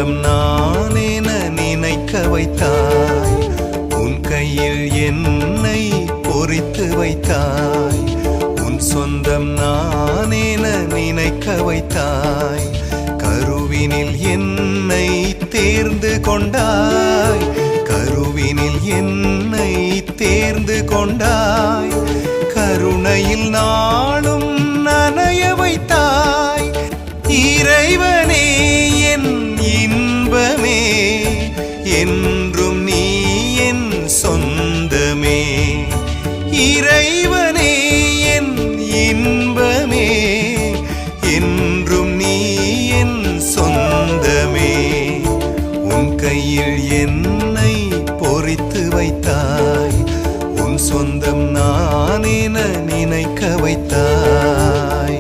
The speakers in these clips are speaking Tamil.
சொந்தம் நான் என நினைக்க வைத்தாய். உன் கையில் என்னை பொறித்து வைத்தாய். உன் சொந்தம் நான் என நினைக்க வைத்தாய். கருவினில் என்னை தேர்ந்து கொண்டாய். கருவினில் என்னை தேர்ந்து கொண்டாய். கருணையில் நாளும் நனைய வைத்தாய். இறைவனே என் இன்பமே, என்றும் நீ என் சொந்தமே. இறைவனே என் இன்பமே, என்றும் நீ என் சொந்தமே. உன் கையில் என்னை பொறித்து வைத்தாய். உன் சொந்தம் நான் என நினைக்க வைத்தாய்.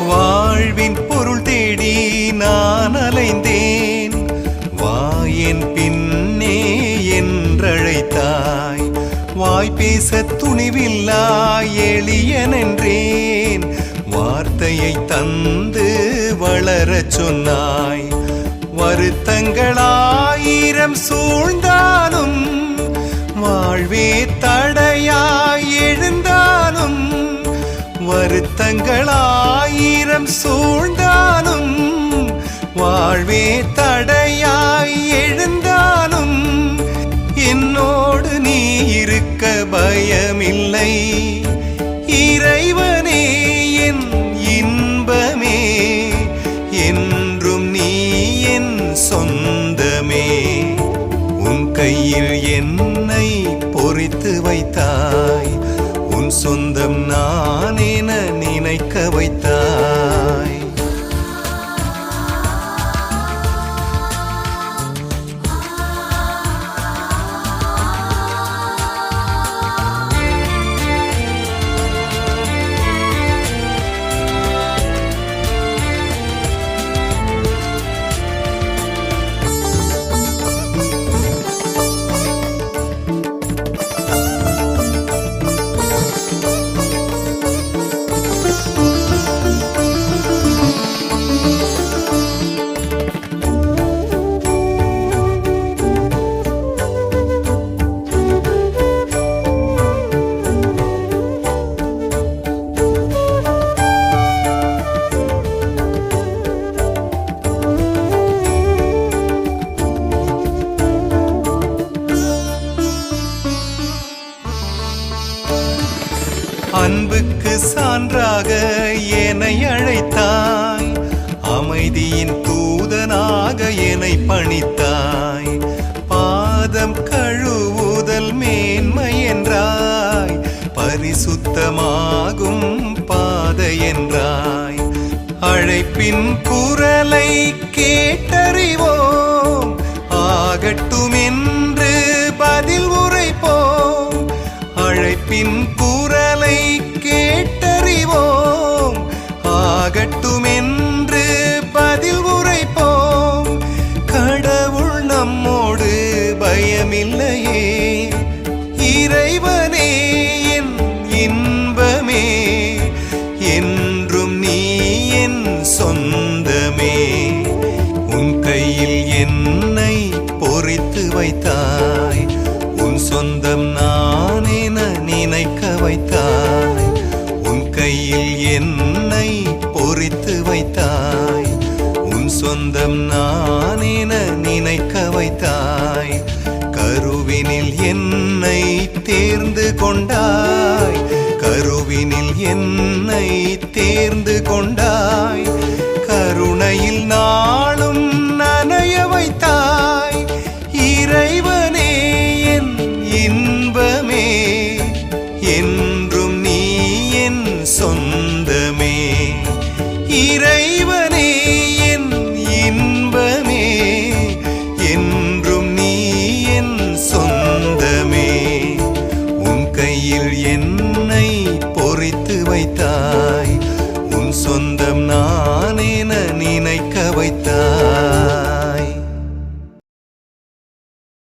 வாழ்வின் பொருள் தேடி நான் அலைந்தேன். வாயன் பின்னே என்றழைத்தாய். வாய் பேச துணிவில்லா எளியன் என்றேன். வார்த்தையை தந்து வளரச் சொன்னாய். வருத்தங்களாயிரம் சூழ்ந்தாலும், வாழ்வே தடையாய் எழுந்தாலும், வருத்தங்களாயிரம் சூழ்ந்தாலும், வாழ்வே தடையாய் எழுந்தாலும், என்னோடு நீ இருக்க பயமில்லை. இறைவனே என் இன்பமே, என்றும் நீ என் சொந்தமே. உன் கையில் என்னை பொறித்து வைத்தாய். உன் சொந்தம் நான் என நினைக்க வைத்தாய். அன்புக்கு சான்றாக என்னை அழைத்தாய். அமைதியின் தூதனாக என்னை பணித்தாய். பாதம் கழுவுதல் மேன்மை என்றாய். பரிசுத்தமாகும் பாதை என்றாய். அழைப்பின் குரலை கேட்டறிவோம். ஆகட்டும் என்று பதில் உரைப்போம். அழைப்பின் குரலை கேட்டறிவோம். ஆகட்டும் என்று பதில் உரைப்போம். கடவுள் நம்மோடு பயமில்லையே. இறைவனே என் இன்பமே, என்றும் நீ என் சொந்தமே. உன் கையில் என்னை பொறித்து வைத்தாய். உன் சொந்தம் நான் என நினைக்க வைத்தாய். உன் கையில் என்னை பொறித்து வைத்தாய். உன் சொந்தம் நான் என நினைக்க வைத்தாய். கருவினில் என்னை தேர்ந்து கொண்டாய். கருவினில் என்னை தேர்ந்து கொண்டாய். கருணையில்